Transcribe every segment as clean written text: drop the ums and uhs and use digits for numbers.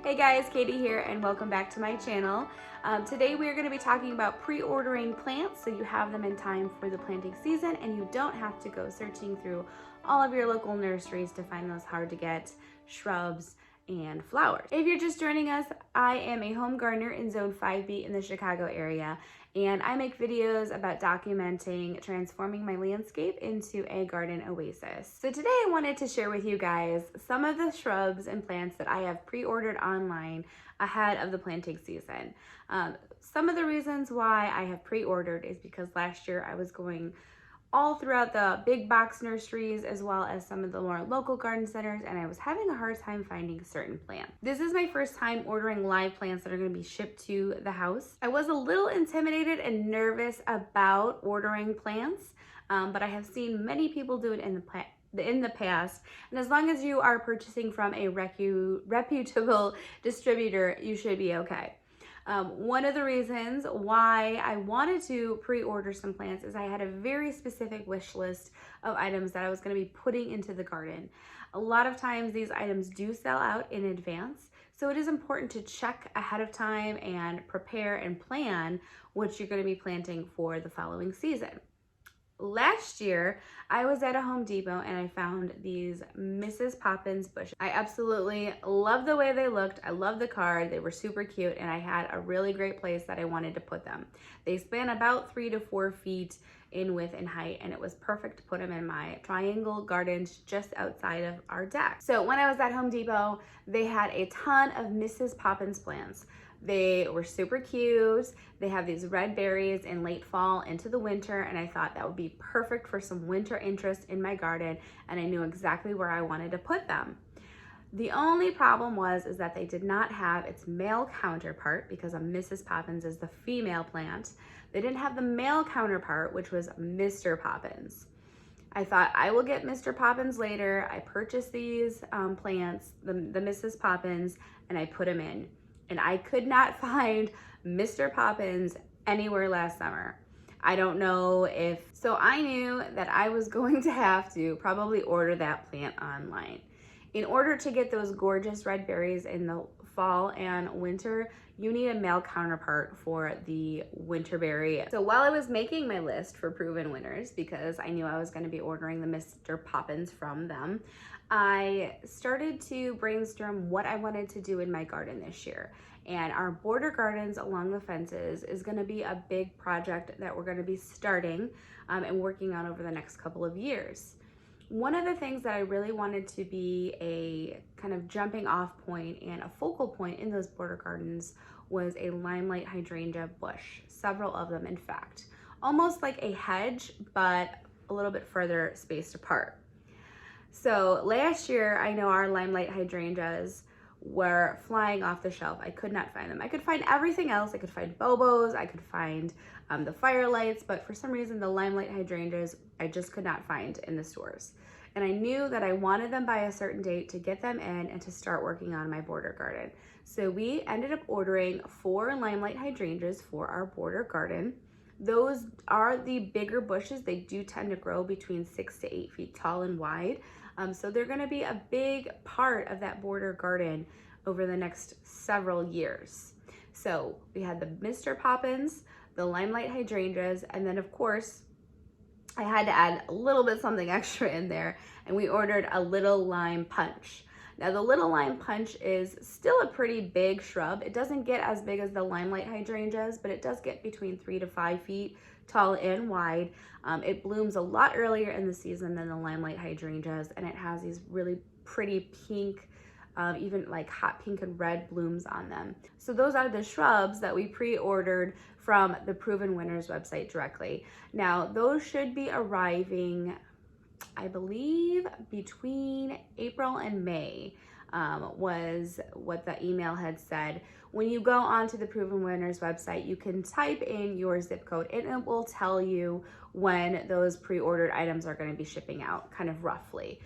Hey guys, Katie here and welcome back to my channel. Today we are going to be talking about pre-ordering plants so you have them in time for the planting season and you don't have to go searching through all of your local nurseries to find those hard to get shrubs and flowers. If you're just joining us, I am a home gardener in Zone 5B in the Chicago area, and I make videos about documenting transforming my landscape into a garden oasis. So today I wanted to share with you guys some of the shrubs and plants that I have pre-ordered online ahead of the planting season. Some of the reasons why I have pre-ordered is because last year I was going all throughout the big box nurseries as well as some of the more local garden centers, and I was having a hard time finding certain plants. This is my first time ordering live plants that are going to be shipped to the house. I was a little intimidated and nervous about ordering plants, but I have seen many people do it in the past, and as long as you are purchasing from a reputable distributor, you should be okay. One of the reasons why I wanted to pre-order some plants is I had a very specific wish list of items that I was going to be putting into the garden. A lot of times these items do sell out in advance, so it is important to check ahead of time and prepare and plan what you're going to be planting for the following season. Last year, I was at a Home Depot and I found these Mrs. Poppins bushes. I absolutely love the way they looked. I love the card. They were super cute and I had a really great place that I wanted to put them. They span about 3 to 4 feet in width and height, and it was perfect to put them in my triangle gardens just outside of our deck. So when I was at Home Depot, they had a ton of Mrs. Poppins plants. They were super cute. They have these red berries in late fall into the winter, and I thought that would be perfect for some winter interest in my garden, and I knew exactly where I wanted to put them. The only problem is that they did not have its male counterpart, because a Mrs. Poppins is the female plant. They didn't have the male counterpart, which was Mr. Poppins. I thought I will get Mr. Poppins later. I purchased these plants, the Mrs. Poppins, and I put them in. And I could not find Mr. Poppins anywhere last summer. I don't know so I knew that I was going to have to probably order that plant online. In order to get those gorgeous red berries in the fall and winter, you need a male counterpart for the winter berry. So while I was making my list for Proven Winners, because I knew I was going to be ordering the Mr. Poppins from them, I started to brainstorm what I wanted to do in my garden this year. And our border gardens along the fences is going to be a big project that we're going to be starting and working on over the next couple of years. One of the things that I really wanted to be a kind of jumping off point and a focal point in those border gardens was a limelight hydrangea bush, several of them in fact. Almost like a hedge, but a little bit further spaced apart. So last year, I know our limelight hydrangeas were flying off the shelf. I could not find them. I could find everything else. I could find bobos, I could find the firelights, but for some reason the limelight hydrangeas I just could not find in the stores. And I knew that I wanted them by a certain date to get them in and to start working on my border garden. So we ended up ordering 4 limelight hydrangeas for our border garden. Those are the bigger bushes. They do tend to grow between 6 to 8 feet tall and wide. So they're going to be a big part of that border garden over the next several years. So we had the Mr. Poppins, the limelight hydrangeas, and then of course I had to add a little bit something extra in there, and we ordered a little lime punch. Now the little lime punch is still a pretty big shrub. It doesn't get as big as the limelight hydrangeas, but it does get between 3 to 5 feet tall and wide. It blooms a lot earlier in the season than the limelight hydrangeas, and it has these really pretty pink, even like hot pink and red blooms on them. So those are the shrubs that we pre-ordered from the Proven Winners website directly. Now those should be arriving, I believe, between April and May. Was what the email had said. When you go onto the Proven Winners website, you can type in your zip code and it will tell you when those pre-ordered items are going to be shipping out, kind of roughly.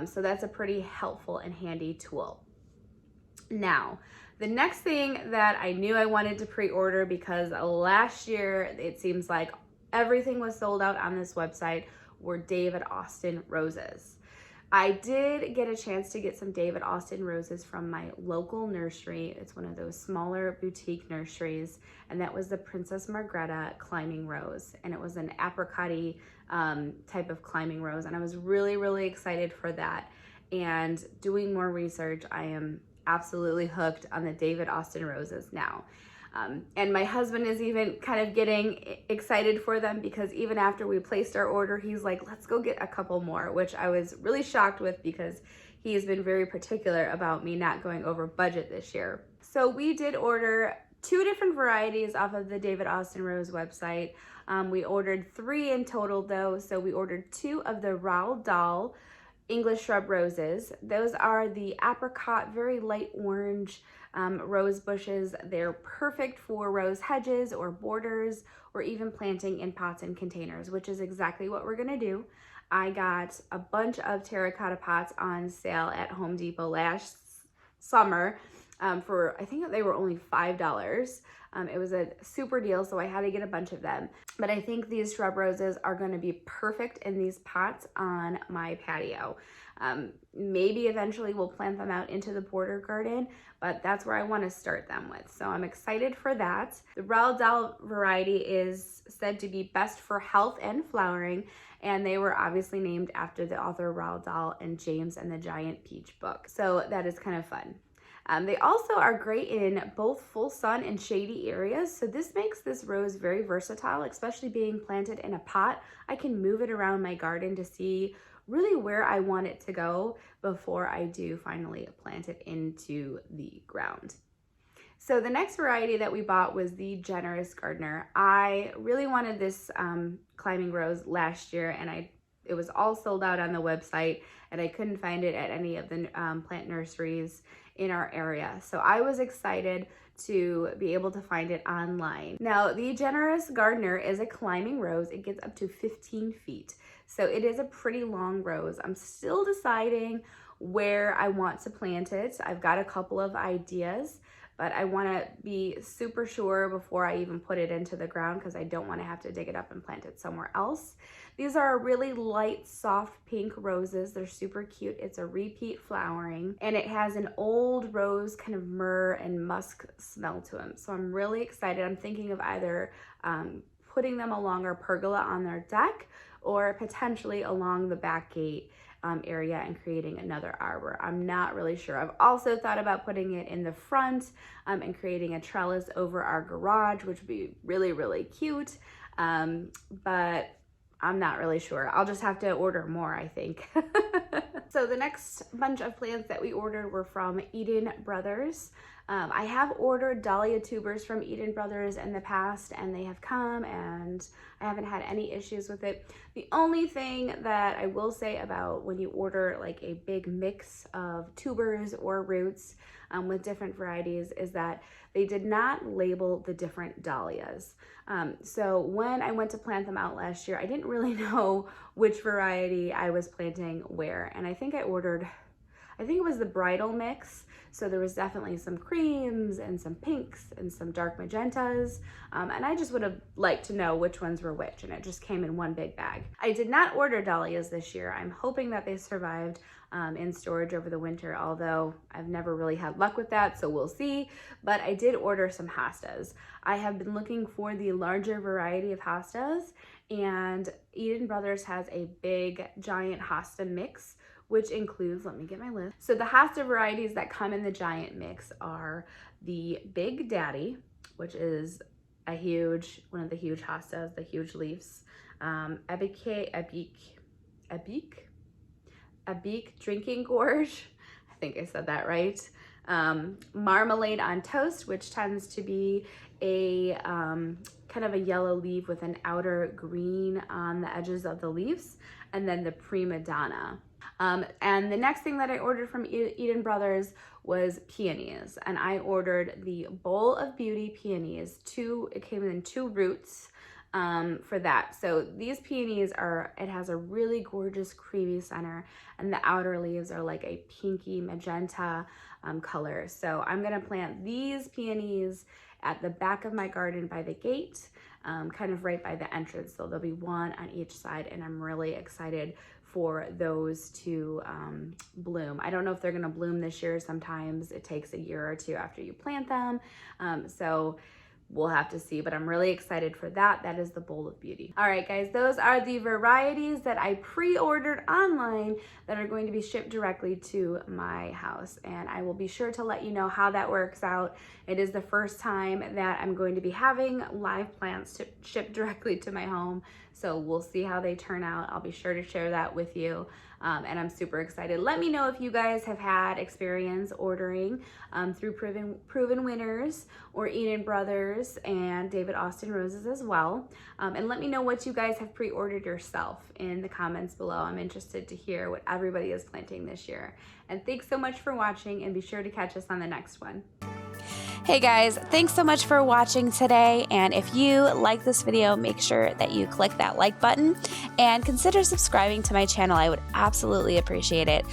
So that's a pretty helpful and handy tool. Now, the next thing that I knew I wanted to pre-order, because last year it seems like everything was sold out on this website, were David Austin roses. I did get a chance to get some David Austin roses from my local nursery. It's one of those smaller boutique nurseries, and that was the Princess Margreta climbing rose, and it was an apricot-y type of climbing rose, and I was really, really excited for that. And doing more research, I am absolutely hooked on the David Austin roses now. And my husband is even kind of getting excited for them, because even after we placed our order, he's like, let's go get a couple more, which I was really shocked with, because he has been very particular about me not going over budget this year. So we did order 2 different varieties off of the David Austin Rose website. We ordered 3 in total though. So we ordered 2 of the Roald Dahl English shrub roses. Those are the apricot, very light orange rose bushes. They're perfect for rose hedges or borders, or even planting in pots and containers, which is exactly what we're gonna do. I got a bunch of terracotta pots on sale at Home Depot last summer for, I think they were only $5. It was a super deal, so I had to get a bunch of them. But I think these shrub roses are gonna be perfect in these pots on my patio. Maybe eventually we'll plant them out into the border garden, but that's where I wanna start them with. So I'm excited for that. The Roald Dahl variety is said to be best for health and flowering, and they were obviously named after the author Roald Dahl and James and the Giant Peach book. So that is kind of fun. They also are great in both full sun and shady areas. So this makes this rose very versatile, especially being planted in a pot. I can move it around my garden to see really where I want it to go before I do finally plant it into the ground. So the next variety that we bought was the Generous Gardener. I really wanted this climbing rose last year, and it was all sold out on the website, and I couldn't find it at any of the plant nurseries in our area. So I was excited to be able to find it online. Now, the Generous Gardener is a climbing rose. It gets up to 15 feet. So it is a pretty long rose. I'm still deciding where I want to plant it. I've got a couple of ideas, but I want to be super sure before I even put it into the ground, because I don't want to have to dig it up and plant it somewhere else. These are really light, soft pink roses. They're super cute. It's a repeat flowering, and it has an old rose kind of myrrh and musk smell to them. So I'm really excited. I'm thinking of either putting them along our pergola on their deck, or potentially along the back gate area and creating another arbor. I'm not really sure. I've also thought about putting it in the front and creating a trellis over our garage, which would be really, really cute. But I'm not really sure. I'll just have to order more, I think. So the next bunch of plants that we ordered were from Eden Brothers. I have ordered dahlia tubers from Eden Brothers in the past, and they have come, and I haven't had any issues with it. The only thing that I will say about when you order like a big mix of tubers or roots with different varieties is that they did not label the different dahlias. So when I went to plant them out last year, I didn't really know which variety I was planting where, and I think it was the bridal mix. So there was definitely some creams and some pinks and some dark magentas. And I just would have liked to know which ones were which, and it just came in one big bag. I did not order dahlias this year. I'm hoping that they survived in storage over the winter, although I've never really had luck with that, so we'll see. But I did order some hostas. I have been looking for the larger variety of hostas, and Eden Brothers has a big giant hosta mix, which includes, let me get my list. So the hosta varieties that come in the giant mix are the Big Daddy, which is one of the huge hostas, the huge leaves. Abik Drinking Gorge, I think I said that right. Marmalade on Toast, which tends to be a kind of a yellow leaf with an outer green on the edges of the leaves. And then the Prima Donna. And the next thing that I ordered from Eden Brothers was peonies, and I ordered the Bowl of Beauty peonies. It came in 2 roots for that. So these peonies it has a really gorgeous creamy center, and the outer leaves are like a pinky magenta color. So I'm gonna plant these peonies at the back of my garden by the gate, kind of right by the entrance. So there'll be one on each side, and I'm really excited for those to bloom. I don't know if they're gonna bloom this year. Sometimes it takes a year or two after you plant them. So we'll have to see, but I'm really excited for that. That is the Bowl of Beauty. All right, guys, those are the varieties that I pre-ordered online that are going to be shipped directly to my house. And I will be sure to let you know how that works out. It is the first time that I'm going to be having live plants shipped directly to my home. So we'll see how they turn out. I'll be sure to share that with you. And I'm super excited. Let me know if you guys have had experience ordering through Proven Winners or Eden Brothers and David Austin Roses as well. And let me know what you guys have pre-ordered yourself in the comments below. I'm interested to hear what everybody is planting this year. And thanks so much for watching, and be sure to catch us on the next one. Hey guys, thanks so much for watching today, and if you like this video, make sure that you click that like button and consider subscribing to my channel. I would absolutely appreciate it.